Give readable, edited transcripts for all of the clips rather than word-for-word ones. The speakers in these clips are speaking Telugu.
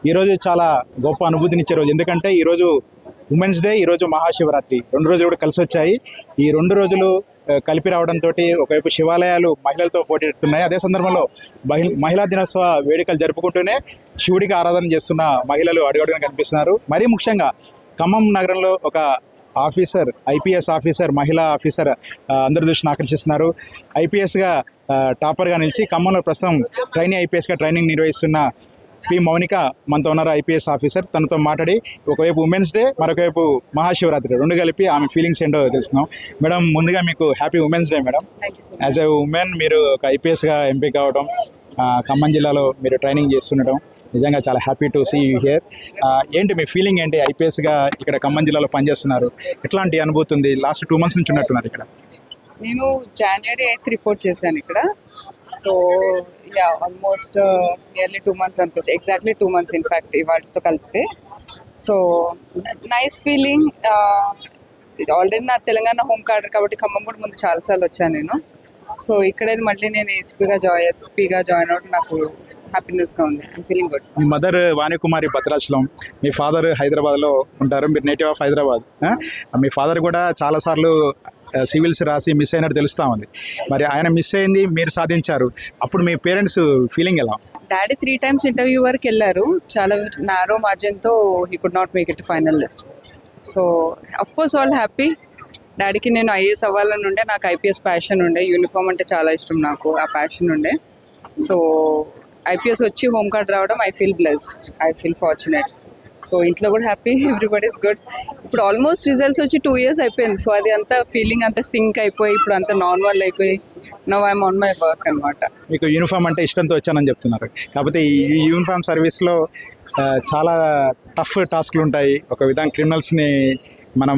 ఈరోజు చాలా గొప్ప అనుభూతినిచ్చే రోజు. ఎందుకంటే ఈరోజు ఉమెన్స్ డే, ఈరోజు మహాశివరాత్రి 2 రోజులు కూడా కలిసి వచ్చాయి. ఈ 2 రోజులు కలిపి రావడంతో ఒకవైపు శివాలయాలు మహిళలతో పోటీడుతున్నాయి. అదే సందర్భంలో మహిళా దినోత్సవ వేడుకలు జరుపుకుంటూనే శివుడికి ఆరాధన చేస్తున్న మహిళలు అడుగడుగునా కనిపిస్తున్నారు. మరీ ముఖ్యంగా ఖమ్మం నగరంలో ఒక ఆఫీసర్, ఐపీఎస్ ఆఫీసర్, మహిళా ఆఫీసర్ అందరి దృష్టిని ఆకర్షిస్తున్నారు. ఐపీఎస్గా టాపర్గా నిలిచి ఖమ్మంలో ప్రస్తుతం ఐపీఎస్గా ట్రైనింగ్ నిర్వహిస్తున్న పి మౌనిక మనతో ఉన్నారు, ఐపీఎస్ ఆఫీసర్. తనతో మాట్లాడి ఒకవైపు ఉమెన్స్ డే, మరొకవైపు మహాశివరాత్రి 2 కలిపి ఆమె ఫీలింగ్స్ ఏంటో తెలుసుకున్నాం. మేడం, ముందుగా మీకు happy women's day madam. As a women మీరు ఒక ఐపీఎస్గా ఎంపిక కావడం, ఖమ్మం జిల్లాలో మీరు ట్రైనింగ్ చేస్తుండటం నిజంగా చాలా happy to see you here. ఏంటి మీ ఫీలింగ్ ఏంటి? ఐపీఎస్గా ఇక్కడ ఖమ్మం జిల్లాలో పనిచేస్తున్నారు, ఎట్లాంటి అనుభూతి ఉంది? లాస్ట్ 2 months నుంచి ఉన్నట్టున్నారు ఇక్కడ. నేను January 8th రిపోర్ట్ చేశాను ఇక్కడ. So yeah, almost nearly 2 months అనుకోవచ్చు. ఎగ్జాక్ట్లీ 2 months ఇన్ఫ్యాక్ట్ ఇవాళతో కలిపితే. So nice feeling. ఆల్రెడీ నా తెలంగాణ హోమ్ కార్డర్ కాబట్టి ఖమ్మం కూడా ముందు చాలాసార్లు వచ్చాను నేను. సో ఇక్కడే మళ్ళీ నేను ఎస్పీగా జాయిన్ అవ్వడం నాకు హ్యాపీనెస్గా ఉంది. I'm feeling good. Me mother Vanikumari Bhadrachalam, me father హైదరాబాద్లో ఉంటారు, మీరు native of Hyderabad. Me father కూడా చాలాసార్లు సివిల్స్ రాసి మిస్ అయినట్టు తెలుస్తూ ఉంది. మరి ఆయన మిస్ అయింది, మీరు సాధించారు. అప్పుడు మీ పేరెంట్స్ ఫీలింగ్ ఎలా? డాడీ 3 times ఇంటర్వ్యూ వరకు వెళ్ళారు. చాలా నారో మార్జిన్తో he could not make it final list. So of course all happy. డాడీకి నేను ఐఏఎస్ అవ్వాలని ఉండే, నాకు ఐపీఎస్ ప్యాషన్ ఉండే, యూనిఫామ్ అంటే చాలా ఇష్టం నాకు, ఆ ప్యాషన్ ఉండే. సో ఐపీఎస్ వచ్చి హోమ్ కార్డ్ రావడం I feel blessed, I feel fortunate. So ఇంట్లో కూడా హ్యాపీ, ఎవ్రీబడి ఈస్ గుడ్. ఇప్పుడు ఆల్మోస్ట్ రిజల్ట్స్ వచ్చి 2 years అయిపోయింది. సో అది అంతా ఫీలింగ్ అంతా సింక్ అయిపోయి ఇప్పుడు అంతా నార్మల్ అయిపోయి now I'm on my work అనమాట. మీకు యూనిఫామ్ అంటే ఇష్టంతో వచ్చానని చెప్తున్నారు. కాకపోతే ఈ యూనిఫామ్ సర్వీస్లో చాలా టఫ్ టాస్క్లు ఉంటాయి. ఒక విధంగా క్రిమినల్స్ని మనం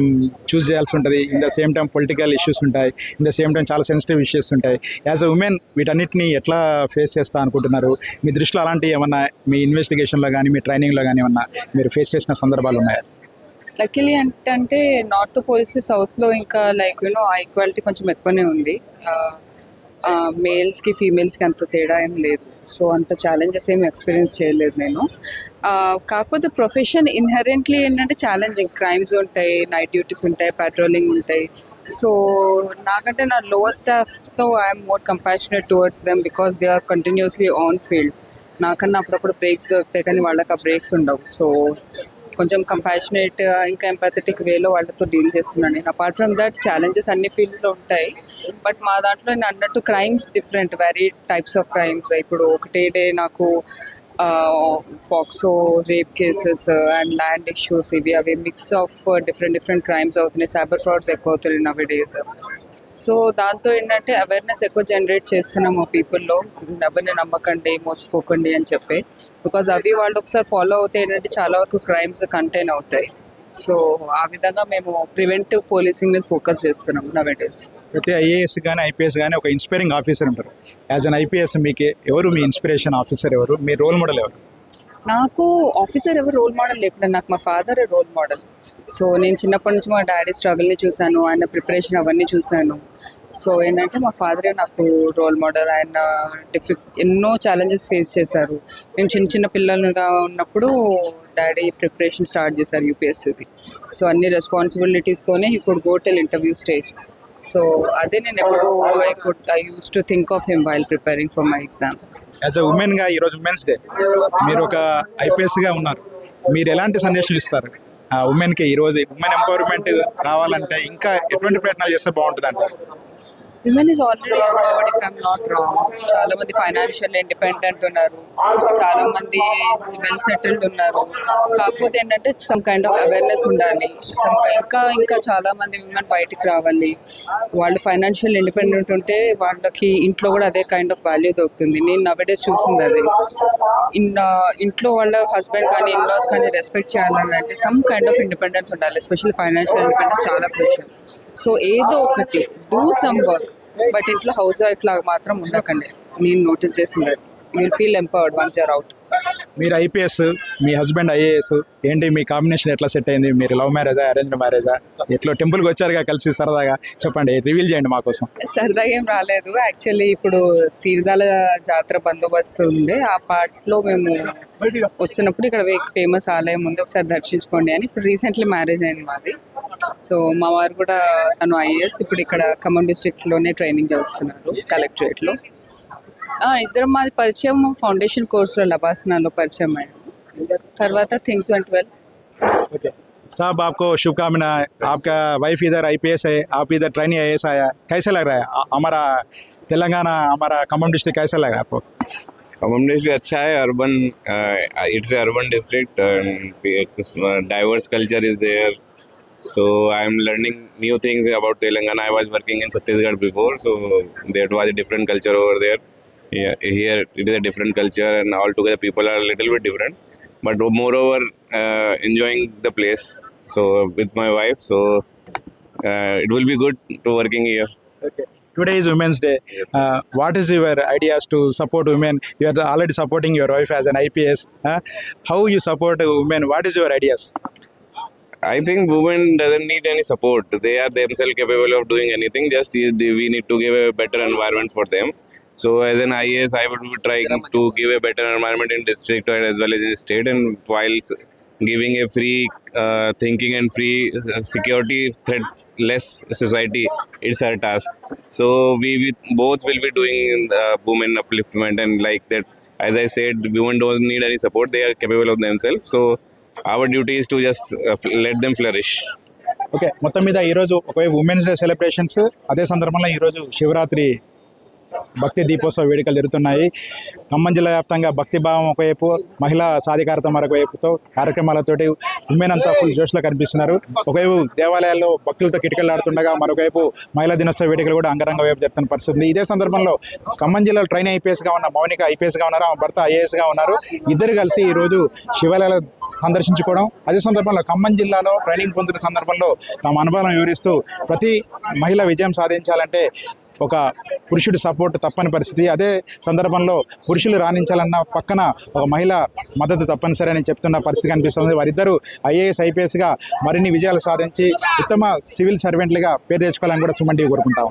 చూస్ చేయాల్సి ఉంటుంది. In the same time political issues ఉంటాయి, ఇన్ ద సేమ్ టైం చాలా సెన్సిటివ్ ఇష్యూస్ ఉంటాయి. యాజ్ అ ఉమెన్ వీటన్నిటిని ఎట్లా ఫేస్ చేస్తా అనుకుంటున్నారు? మీ దృష్టిలో అలాంటి ఏమన్నా మీ ఇన్వెస్టిగేషన్లో కానీ మీ ట్రైనింగ్లో కానీ ఏమన్నా మీరు ఫేస్ చేసిన సందర్భాలు ఉన్నాయా? లక్కీలీ అంటే నార్త్ పోలిస్తే సౌత్లో ఇంకా లైక్ ఈక్వాలిటీ కొంచెం ఎక్కువనే ఉంది. మేల్స్కి ఫీమేల్స్కి అంత తేడా ఏం లేదు. సో అంత ఛాలెంజెస్ ఏమి ఎక్స్పీరియన్స్ చేయలేదు నేను. కాకపోతే ప్రొఫెషన్ ఇన్హెరెంట్లీ ఏంటంటే ఛాలెంజింగ్. క్రైమ్స్ ఉంటాయి, నైట్ డ్యూటీస్ ఉంటాయి, పెట్రోలింగ్ ఉంటాయి. సో నాకంటే నా లోవర్ స్టాఫ్తో I'm more compassionate towards them because they are continuously on field. నాకన్నా అప్పుడప్పుడు బ్రేక్స్ దొరుకుతాయి కానీ వాళ్ళకి ఆ బ్రేక్స్ ఉండవు. సో కొంచెం కంపాషనేట్ ఇంకా ఎంపాథెటిక్ వేలో వాళ్ళతో డీల్ చేస్తున్నాను నేను. అపార్ట్ ఫ్రమ్ దట్ ఛాలెంజెస్ అన్ని ఫీల్డ్స్లో ఉంటాయి. బట్ మా దాంట్లో నేను అన్నట్టు crimes different, very types of crimes. ఇప్పుడు ఒకటే డే నాకు POCSO, rape cases and land issues, ఇవి అవి మిక్స్ ఆఫ్ డిఫరెంట్ క్రైమ్స్ అవుతున్నాయి. సైబర్ ఫ్రాడ్స్ ఎక్కువ అవుతున్నాయి నవ్ డేస్. సో దాంతో ఏంటంటే అవేర్నెస్ ఎక్కువ జనరేట్ చేస్తున్నాము పీపుల్లో, ఎవరిని నమ్మకండి, మోసపోకండి అని చెప్పి. బికాజ్ అవి వాళ్ళు ఒకసారి ఫాలో అవుతే ఏంటంటే చాలా వరకు క్రైమ్స్ కంటైన్ అవుతాయి. సో ఆ విధంగా మేము ప్రివెంటివ్ పోలీసింగ్ మీద ఫోకస్ చేస్తున్నాం నవేడేస్. ప్రతి ఐఏఎస్ కానీ ఐపీఎస్ కానీ ఒక ఇన్స్పైరింగ్ ఆఫీసర్ ఉంటారు. యాజ్ అన్ ఐపీఎస్ మీకు ఎవరు మీ ఇన్స్పిరేషన్ ఆఫీసర్? ఎవరు మీ రోల్ మోడల్? ఎవరు? నాకు ఆఫీసర్ ఎవరు రోల్ మోడల్ లేకుండా నాకు మా ఫాదర్ రోల్ మోడల్. సో నేను చిన్నప్పటి నుంచి మా డాడీ స్ట్రగుల్ని చూశాను, ఆయన ప్రిపరేషన్ అవన్నీ చూశాను. సో ఏంటంటే మా ఫాదరే నాకు రోల్ మోడల్. ఆయన ఎన్నో ఛాలెంజెస్ ఫేస్ చేశారు. మేము చిన్న పిల్లలుగా ఉన్నప్పుడు డాడీ ప్రిపరేషన్ స్టార్ట్ చేశారు యూపీఎస్సీది. సో అన్ని రెస్పాన్సిబిలిటీస్తోనే he could go till interview stage. So అదే నేను ఎప్పుడు I use to think of him while preparing for my exam. As a ఉమెన్గా ఈరోజు ఉమెన్స్ డే, మీరు ఒక ఐపీఎస్గా ఉన్నారు, మీరు ఎలాంటి సందేశం ఇస్తారు ఉమెన్కి? ఈరోజు ఉమెన్ ఎంపవర్మెంట్ రావాలంటే ఇంకా ఎటువంటి ప్రయత్నాలు చేస్తే బాగుంటుంది అంటారు? Women is already empowered if I'm not wrong. చాలా మంది ఫైనాన్షియల్ ఇండిపెండెంట్ ఉన్నారు, చాలా మంది వెల్ సెటిల్డ్ ఉన్నారు. కాకపోతే ఏంటంటే సమ్ కైండ్ ఆఫ్ అవేర్నెస్ ఉండాలి. ఇంకా చాలా మంది విమెన్ బయటికి రావాలి. వాళ్ళు ఫైనాన్షియల్ ఇండిపెండెంట్ ఉంటే వాళ్ళకి ఇంట్లో కూడా అదే కైండ్ ఆఫ్ వాల్యూ దొరుకుతుంది. నేను నవేడేస్ చూసింది అదే. ఇంట్లో వాళ్ళ హస్బెండ్ కానీ ఇన్లాస్ కానీ రెస్పెక్ట్ చేయాలని అంటే సమ్ కైండ్ ఆఫ్ ఇండిపెండెన్స్ ఉండాలి. ఎస్పెషల్లీ ఫైనాన్షియల్ ఇండిపెండెన్స్ చాలా క్రూషియల్. సో ఏదో ఒకటి డూ సమ్ వర్క్, బట్ ఇంట్లో హౌస్ వైఫ్ లాగా మాత్రం ఉండకండి. నేను నోటీస్ చేసింది అది. You will feel empowered once you're out. మీరు ఐపీఎస్, మీ హస్బెండ్ ఐఏఎస్, ఏంటి మీ కాంబినేషన్ ఎట్లా సెట్ అయింది? మీరు లవ్ మ్యారేజా, అరేంజ్ మ్యారేజా? ఎట్లా టెంపుల్కి వచ్చారుగా కలిసి సరదాగా, చెప్పండి, రివీల్ చేయండి మా కోసం. సరదాగా ఏం రాలేదు. యాక్చువల్లీ ఇప్పుడు తీర్థాల జాతర బందోబస్తు ఉంది, ఆ పార్ట్లో మేము వస్తున్నప్పుడు ఇక్కడ ఫేమస్ ఆలయం ఉంది, ఒకసారి దర్శించుకోండి అని. ఇప్పుడు రీసెంట్లీ మ్యారేజ్ అయింది మాది. సో మా వారు కూడా, తను ఐఏఎస్, ఇప్పుడు ఇక్కడ ఖమ్మం డిస్ట్రిక్ట్లోనే ట్రైనింగ్ చేస్తున్నారు కలెక్టరేట్లో. ఇద్దరం మాది పరిచయం ఫౌండేషన్ కోర్సులో లబాసనాలో పరిచయం అయ్యాము. తర్వాత థింగ్స్ వెంట్ వెల్. ओके साहब, आपको शुभकामना। आपका वाइफ इधर आईपीएस है, आप इधर ट्रेनिंग आईएएस आया, कैसा लग रहा है हमारा तेलंगाना, हमारा खम्मम डिस्ट्रिक्ट कैसा लग रहा है आपको? खम्मम डिस्ट्रिक्ट अच्छा है, urban, it's a urban district, diverse culture is there, so I am learning new things about Telangana. I was working in Chhattisgarh before, so that was a different culture over there. Here it is a different culture, and altogether people are a little bit different, but moreover enjoying the place, so with my wife, so it will be good to working here. Okay. Today is Women's Day. What is your ideas to support women? You are already supporting your wife as an IPS. How you support women? What is your ideas? I think women doesn't need any support. They are themselves capable of doing anything. Just we need to give a better environment for them. So as an IAS, I would be trying to give a better environment in district as well as in state, and while giving a free thinking and free security threat less society, it's our task. So we both will be doing women upliftment, and like that, as I said, women don't need any support. They are capable of themselves. So our duty is to just let them flourish. Okay, మొత్తం మీద ఈరోజు ఒకవైపు ఉమెన్స్ డే సెలబ్రేషన్స్, అదే సందర్భంలో ఈరోజు శివరాత్రి భక్తి దీపోత్సవ వేడుకలు జరుగుతున్నాయి. ఖమ్మం జిల్లా వ్యాప్తంగా భక్తి భావం ఒకవైపు, మహిళా సాధికారత మరొక వైపుతో కార్యక్రమాలతోటి ఉమెన్ అంతా ఫుల్ జోష్లో కనిపిస్తున్నారు. ఒకవైపు దేవాలయాల్లో భక్తులతో కిటకిలాడుతుండగా, మరొకవైపు మహిళా దినోత్సవ వేడుకలు కూడా అంగరంగ వైపు జరుగుతున్న పరిస్థితి ఉంది. ఇదే సందర్భంలో ఖమ్మం జిల్లాలో ట్రైన్ ఐపీఎస్గా ఉన్న మౌనిక ఐపీఎస్గా ఉన్నారు, ఆమె భర్త ఐఏఎస్గా ఉన్నారు. ఇద్దరు కలిసి ఈరోజు శివాలయాలు సందర్శించుకోవడం, అదే సందర్భంలో ఖమ్మం జిల్లాలో ట్రైనింగ్ పొందిన సందర్భంలో తమ అనుభవం వివరిస్తూ, ప్రతి మహిళ విజయం సాధించాలంటే ఒక పురుషుడి సపోర్ట్ తప్పని పరిస్థితి. అదే సందర్భంలో పురుషులు రాణించాలన్న పక్కన ఒక మహిళ మద్దతు తప్పనిసరి అని చెప్తున్న పరిస్థితి కనిపిస్తుంది. వారిద్దరూ ఐఏఎస్ ఐపీఎస్గా మరిన్ని విజయాలు సాధించి ఉత్తమ సివిల్ సర్వెంట్లుగా పేరు తెచ్చుకోవాలని కూడా సుమన్ టీవీ కోరుకుంటాం.